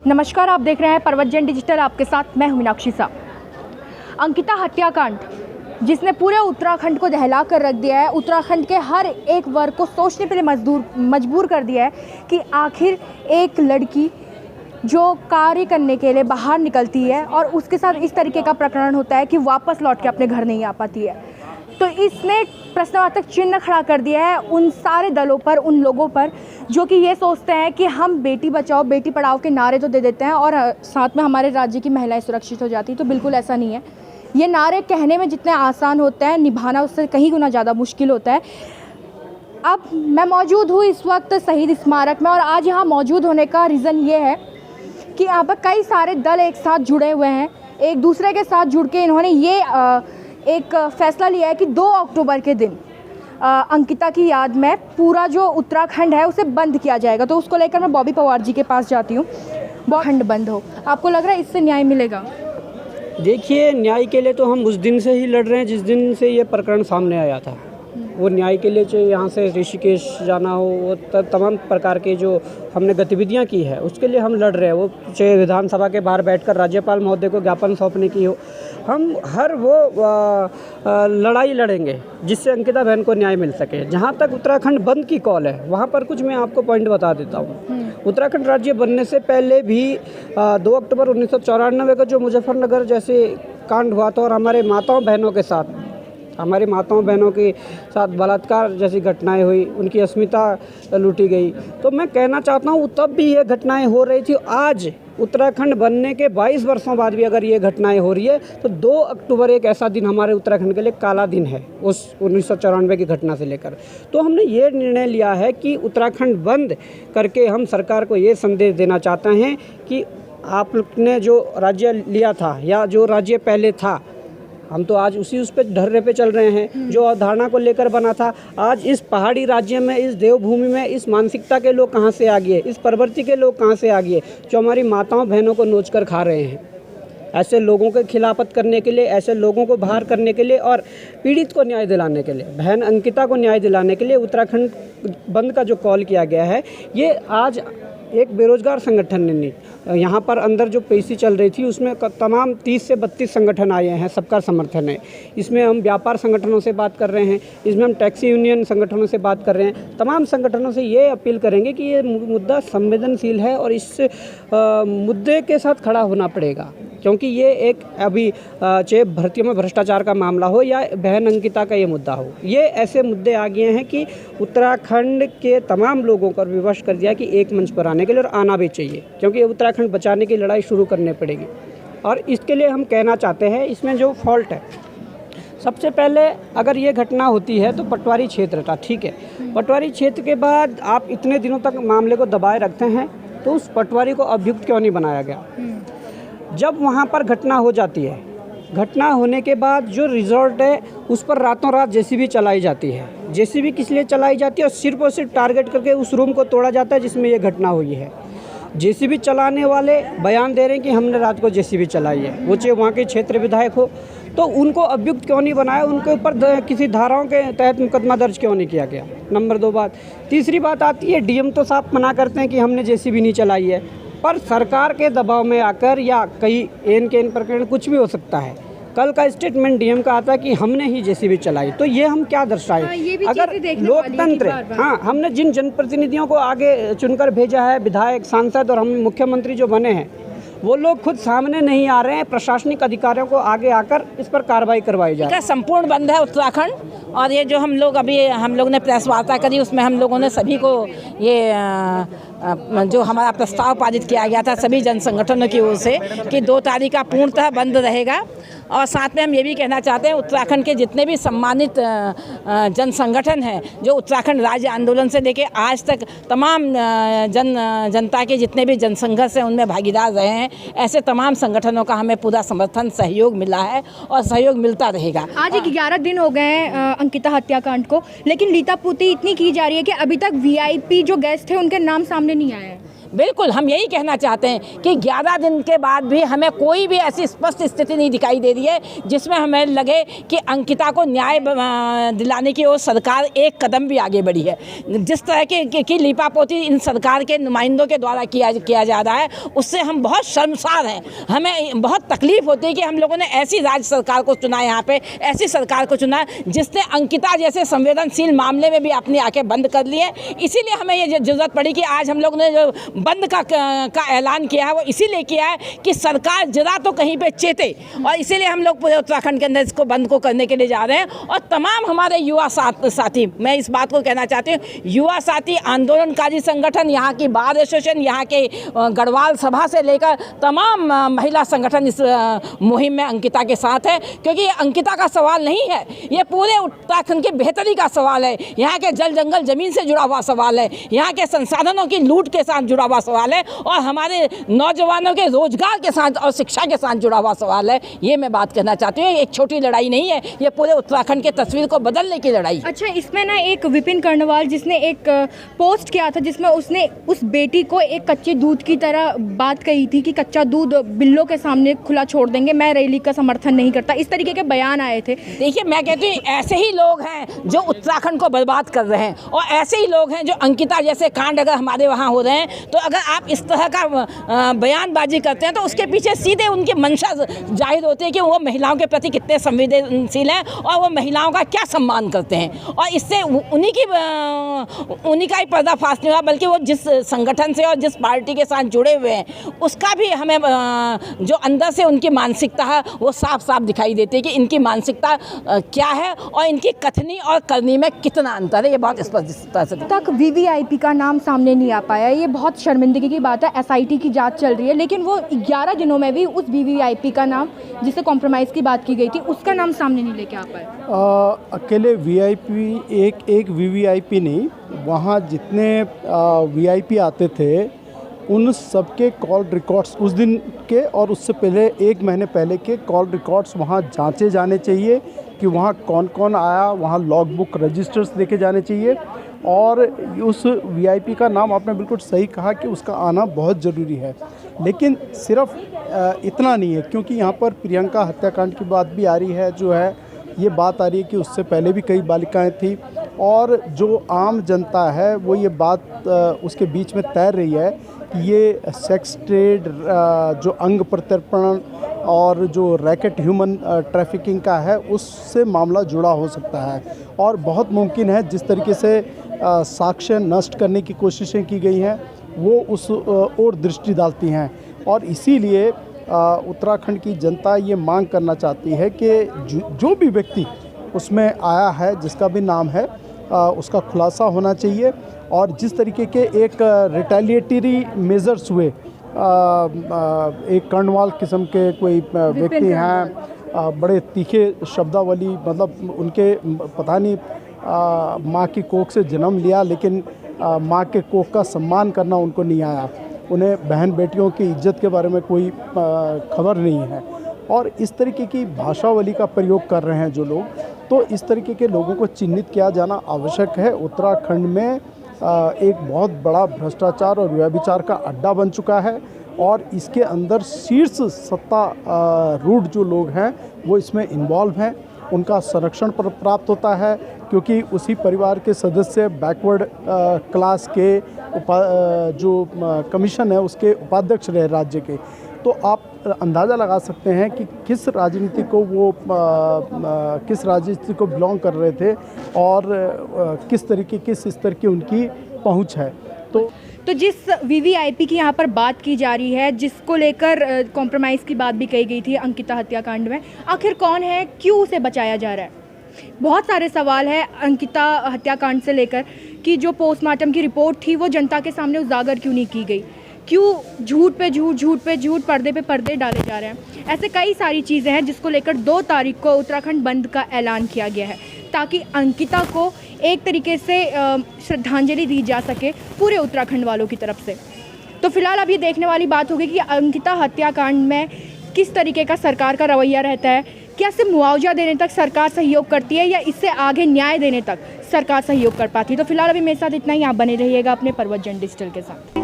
नमस्कार, आप देख रहे हैं परवतजन डिजिटल। आपके साथ मैं हूं मीनाक्षी सा। अंकिता हत्याकांड जिसने पूरे उत्तराखंड को दहला कर रख दिया है, उत्तराखंड के हर एक वर्ग को सोचने के लिए मजबूर कर दिया है कि आखिर एक लड़की जो कार्य करने के लिए बाहर निकलती है और उसके साथ इस तरीके का प्रकरण होता है कि वापस लौट के अपने घर नहीं आ पाती है। तो इसने प्रश्नवाचक चिन्ह खड़ा कर दिया है उन सारे दलों पर, उन लोगों पर जो कि ये सोचते हैं कि हम बेटी बचाओ बेटी पढ़ाओ के नारे तो दे देते हैं और साथ में हमारे राज्य की महिलाएं सुरक्षित हो जाती। तो बिल्कुल ऐसा नहीं है। ये नारे कहने में जितने आसान होते हैं, निभाना उससे कहीं गुना ज़्यादा मुश्किल होता है। अब मैं मौजूद हूँ इस वक्त शहीद स्मारक में, और आज यहाँ मौजूद होने का रीज़न ये है कि यहाँ पर कई सारे दल एक साथ जुड़े हुए हैं। एक दूसरे के साथ जुड़ के इन्होंने ये एक फ़ैसला लिया है कि 2 अक्टूबर के दिन अंकिता की याद में पूरा जो उत्तराखंड है उसे बंद किया जाएगा। तो उसको लेकर मैं बॉबी पवार जी के पास जाती हूँ। उत्तराखंड बंद हो, आपको लग रहा है इससे न्याय मिलेगा? देखिए, न्याय के लिए तो हम उस दिन से ही लड़ रहे हैं जिस दिन से ये प्रकरण सामने आया था। वो न्याय के लिए चाहे यहाँ से ऋषिकेश जाना हो, वो तमाम प्रकार के जो हमने गतिविधियाँ की है उसके लिए हम लड़ रहे हैं। वो चाहे विधानसभा के बाहर बैठकर राज्यपाल महोदय को ज्ञापन सौंपने की हो, हम हर वो लड़ाई लड़ेंगे जिससे अंकिता बहन को न्याय मिल सके। जहाँ तक उत्तराखंड बंद की कॉल है, वहाँ पर कुछ मैं आपको पॉइंट बता देता हूँ। उत्तराखंड राज्य बनने से पहले भी 2 अक्टूबर 1994 का जो मुजफ्फरनगर जैसे कांड हुआ था और हमारे माताओं बहनों के साथ बलात्कार जैसी घटनाएं हुई, उनकी अस्मिता लूटी गई। तो मैं कहना चाहता हूँ तब भी ये घटनाएं हो रही थी। आज उत्तराखंड बनने के 22 वर्षों बाद भी अगर ये घटनाएं हो रही है तो 2 अक्टूबर एक ऐसा दिन हमारे उत्तराखंड के लिए काला दिन है उस 1994 की घटना से लेकर। तो हमने ये निर्णय लिया है कि उत्तराखंड बंद करके हम सरकार को ये संदेश देना चाहते हैं कि आपने जो राज्य लिया था या जो राज्य पहले था, हम तो आज उस पे ढर्रे पे चल रहे हैं जो अवधारणा को लेकर बना था। आज इस पहाड़ी राज्य में, इस देवभूमि में इस मानसिकता के लोग कहाँ से आ गए, इस प्रवृत्ति के लोग कहाँ से आ गए जो हमारी माताओं बहनों को नोच कर खा रहे हैं। ऐसे लोगों के खिलाफत करने के लिए, ऐसे लोगों को बाहर करने के लिए और पीड़ित को न्याय दिलाने के लिए, बहन अंकिता को न्याय दिलाने के लिए उत्तराखंड बंद का जो कॉल किया गया है, ये आज एक बेरोजगार संगठन ने यहाँ पर अंदर जो पेशी चल रही थी उसमें तमाम 30 से 32 संगठन आए हैं, सबका समर्थन है। इसमें हम व्यापार संगठनों से बात कर रहे हैं, इसमें हम टैक्सी यूनियन संगठनों से बात कर रहे हैं। तमाम संगठनों से ये अपील करेंगे कि ये मुद्दा संवेदनशील है और इस मुद्दे के साथ खड़ा होना पड़ेगा, क्योंकि ये एक अभी चाहे भर्तियों में भ्रष्टाचार का मामला हो या बहन अंकिता का ये मुद्दा हो, ये ऐसे मुद्दे आ गए हैं कि उत्तराखंड के तमाम लोगों को विवश कर दिया कि एक मंच पर आने के लिए, और आना भी चाहिए, क्योंकि उत्तराखंड बचाने की लड़ाई शुरू करनी पड़ेगी। और इसके लिए हम कहना चाहते हैं, इसमें जो फॉल्ट है, सबसे पहले अगर ये घटना होती है तो पटवारी क्षेत्र था, ठीक है। पटवारी क्षेत्र के बाद आप इतने दिनों तक मामले को दबाए रखते हैं, तो उस पटवारी को अभियुक्त क्यों नहीं बनाया गया? जब वहाँ पर घटना हो जाती है, घटना होने के बाद जो रिजॉर्ट है उस पर रातों रात जेसीबी चलाई जाती है। जेसीबी किस लिए चलाई जाती है? और सिर्फ टारगेट करके उस रूम को तोड़ा जाता है जिसमें ये घटना हुई है। जेसीबी चलाने वाले बयान दे रहे हैं कि हमने रात को जेसीबी चलाई है, वो चाहे वहाँ के क्षेत्र विधायक हो। तो उनको अभियुक्त क्यों नहीं बनाया? उनके ऊपर किसी धाराओं के तहत मुकदमा दर्ज क्यों नहीं किया गया? नंबर 2 बात। तीसरी बात आती है, डीएम तो साफ मना करते हैं कि हमने जेसीबी नहीं चलाई है, पर सरकार के दबाव में आकर या कई एन के एन प्रकरण कुछ भी हो सकता है, कल का स्टेटमेंट डीएम का आता है कि हमने ही जेसीबी चलाई। तो ये हम क्या दर्शाएं? अगर लोकतंत्र, हाँ, हमने जिन जनप्रतिनिधियों को आगे चुनकर भेजा है, विधायक, सांसद और हम मुख्यमंत्री जो बने हैं, वो लोग खुद सामने नहीं आ रहे हैं। प्रशासनिक अधिकारियों को आगे आकर इस पर कार्रवाई करवाई जाए। संपूर्ण बंद है उत्तराखंड। और ये जो हम लोग ने प्रेस वार्ता करी, उसमें हम लोगों ने सभी को ये जो हमारा प्रस्ताव पारित किया गया था सभी जन संगठनों की ओर से कि 2 तारीख का पूर्णतः बंद रहेगा। और साथ में हम ये भी कहना चाहते हैं, उत्तराखंड के जितने भी सम्मानित जन संगठन हैं जो उत्तराखंड राज्य आंदोलन से लेके आज तक तमाम जनता के जितने भी जनसंघर्ष हैं उनमें भागीदार रहे हैं, ऐसे तमाम संगठनों का हमें पूरा समर्थन, सहयोग मिला है और सहयोग मिलता रहेगा। आज 11 दिन हो गए हैं अंकिता हत्याकांड को, लेकिन लीतापूर्ति इतनी की जा रही है कि अभी तक VIP जो गेस्ट थे उनके नाम सामने नहीं आए हैं। बिल्कुल हम यही कहना चाहते हैं कि 11 दिन के बाद भी हमें कोई भी ऐसी स्पष्ट स्थिति नहीं दिखाई दे रही है जिसमें हमें लगे कि अंकिता को न्याय दिलाने की ओर सरकार एक कदम भी आगे बढ़ी है। जिस तरह की लीपापोती इन सरकार के नुमाइंदों के द्वारा किया जा रहा है उससे हम बहुत शर्मसार हैं। हमें बहुत तकलीफ होती है कि हम लोगों ने ऐसी राज्य सरकार को चुना, यहाँ पे ऐसी सरकार को चुना जिसने अंकिता जैसे संवेदनशील मामले में भी अपनी आंखें बंद कर ली है। इसीलिए हमें ये जरूरत पड़ी कि आज हम लोग ने जो बंद का ऐलान किया है वो इसीलिए किया है कि सरकार जरा तो कहीं पे चेते, और इसीलिए हम लोग पूरे उत्तराखंड के अंदर इसको बंद को करने के लिए जा रहे हैं। और तमाम हमारे युवा साथी, मैं इस बात को कहना चाहती हूँ, युवा साथी, आंदोलनकारी संगठन, यहाँ की बार एसोसिएशन, यहाँ के गढ़वाल सभा से लेकर तमाम महिला संगठन इस मुहिम में अंकिता के साथ है, क्योंकि ये अंकिता का सवाल नहीं है, ये पूरे उत्तराखंड की बेहतरी का सवाल है। यहाँ के जल जंगल जमीन से जुड़ा हुआ सवाल है, यहाँ के संसाधनों की लूट के साथ जुड़ा हुआ सवाल है, और हमारे नौजवानों के रोजगार के साथ और शिक्षा के साथ जुड़ा हुआ सवाल है। ये मैं बात कहना चाहती हूँ, एक छोटी लड़ाई नहीं है, ये पूरे उत्तराखंड के तस्वीर को बदलने की लड़ाई। अच्छा, इसमें ना एक विपिन कर्णवाल जिसने एक पोस्ट किया था जिसमें उसने उस बेटी को एक कच्चे दूध की तरह बात कही थी कि कच्चा दूध बिल्लों के सामने खुला छोड़ देंगे, मैं रैली का समर्थन नहीं करता, इस तरीके के बयान आए थे। देखिए, मैं कहती हूँ ऐसे ही लोग हैं जो उत्तराखंड को बर्बाद कर रहे हैं, और ऐसे ही लोग हैं जो अंकिता जैसे कांड अगर हमारे वहाँ हो रहे हैं तो अगर आप इस तरह का बयानबाजी करते हैं तो उसके पीछे सीधे उनकी मंशा जाहिर होती है कि वो महिलाओं के प्रति कितने संवेदनशील हैं और वो महिलाओं का क्या सम्मान करते हैं। और इससे उन्हीं का ही पर्दाफाश नहीं हुआ, बल्कि वो जिस संगठन से और जिस पार्टी के साथ जुड़े हुए हैं उसका भी हमें जो अंदर से उनकी मानसिकता है वो साफ साफ दिखाई देती है कि इनकी मानसिकता क्या है और इनकी कथनी और करनी में कितना अंतर है। ये बहुत स्पष्टता से तक वीवीआईपी का नाम सामने नहीं आ पाया, ये बहुत शर्मिंदगी की बात है। एसआईटी की जांच चल रही है, लेकिन वो 11 दिनों में भी उस वीवीआईपी का नाम, जिससे कॉम्प्रोमाइज़ की बात की गई थी, उसका नाम सामने नहीं लेके आ पाए। अकेले वीआईपी एक वीवीआईपी नहीं, वहाँ जितने वीआईपी आते थे उन सबके कॉल रिकॉर्ड्स उस दिन के और उससे पहले 1 महीने पहले के कॉल रिकॉर्ड्स वहाँ जांचे जाने चाहिए कि वहाँ कौन कौन आया, वहाँ लॉग बुक रजिस्टर्स देखे जाने चाहिए। और उस वीआईपी का नाम आपने बिल्कुल सही कहा कि उसका आना बहुत ज़रूरी है, लेकिन सिर्फ इतना नहीं है, क्योंकि यहाँ पर प्रियंका हत्याकांड की बात भी आ रही है, जो है ये बात आ रही है कि उससे पहले भी कई बालिकाएं थी, और जो आम जनता है वो ये बात उसके बीच में तैर रही है कि ये सेक्स ट्रेड, जो अंग प्रत्यर्पण और जो रैकेट ह्यूमन ट्रैफिकिंग का है, उससे मामला जुड़ा हो सकता है। और बहुत मुमकिन है जिस तरीके से साक्ष्य नष्ट करने की कोशिशें की गई हैं वो उस ओर दृष्टि डालती हैं, और इसीलिए उत्तराखंड की जनता ये मांग करना चाहती है कि जो भी व्यक्ति उसमें आया है, जिसका भी नाम है, उसका खुलासा होना चाहिए। और जिस तरीके के एक रिटेलिएटरी मेजर्स हुए, एक कर्णवाल किस्म के कोई व्यक्ति हैं, बड़े तीखे शब्दावली, मतलब उनके पता नहीं माँ की कोख से जन्म लिया, लेकिन माँ के कोख का सम्मान करना उनको नहीं आया, उन्हें बहन बेटियों की इज्जत के बारे में कोई खबर नहीं है, और इस तरीके की भाषावली का प्रयोग कर रहे हैं जो लोग, तो इस तरीके के लोगों को चिन्हित किया जाना आवश्यक है। उत्तराखंड में एक बहुत बड़ा भ्रष्टाचार और व्यभिचार का अड्डा बन चुका है, और इसके अंदर शीर्ष सत्ता रूढ़ जो लोग हैं वो इसमें इन्वॉल्व हैं। उनका संरक्षण प्राप्त होता है क्योंकि उसी परिवार के सदस्य बैकवर्ड क्लास के जो कमीशन है उसके उपाध्यक्ष रहे राज्य के। तो आप अंदाज़ा लगा सकते हैं कि किस राजनीति को वो किस राजनीति को बिलोंग कर रहे थे और किस स्तर की उनकी पहुंच है। तो जिस वीवीआईपी की यहाँ पर बात की जा रही है, जिसको लेकर कॉम्प्रोमाइज़ की बात भी कही गई थी अंकिता हत्याकांड में, आखिर कौन है, क्यों उसे बचाया जा रहा है? बहुत सारे सवाल हैं अंकिता हत्याकांड से लेकर कि जो पोस्टमार्टम की रिपोर्ट थी वो जनता के सामने उजागर क्यों नहीं की गई, क्यों झूठ पे झूठ, पर्दे पे पर्दे डाले जा रहे हैं। ऐसे कई सारी चीज़ें हैं जिसको लेकर 2 तारीख को उत्तराखंड बंद का ऐलान किया गया है, ताकि अंकिता को एक तरीके से श्रद्धांजलि दी जा सके पूरे उत्तराखंड वालों की तरफ से। तो फिलहाल अब ये देखने वाली बात होगी कि अंकिता हत्याकांड में किस तरीके का सरकार का रवैया रहता है। क्या सिर्फ मुआवजा देने तक सरकार सहयोग करती है या इससे आगे न्याय देने तक सरकार सहयोग कर पाती है? तो फिलहाल अभी मेरे साथ इतना ही। आप बने रहिएगा अपने पर्वत जन डिजिटल के साथ।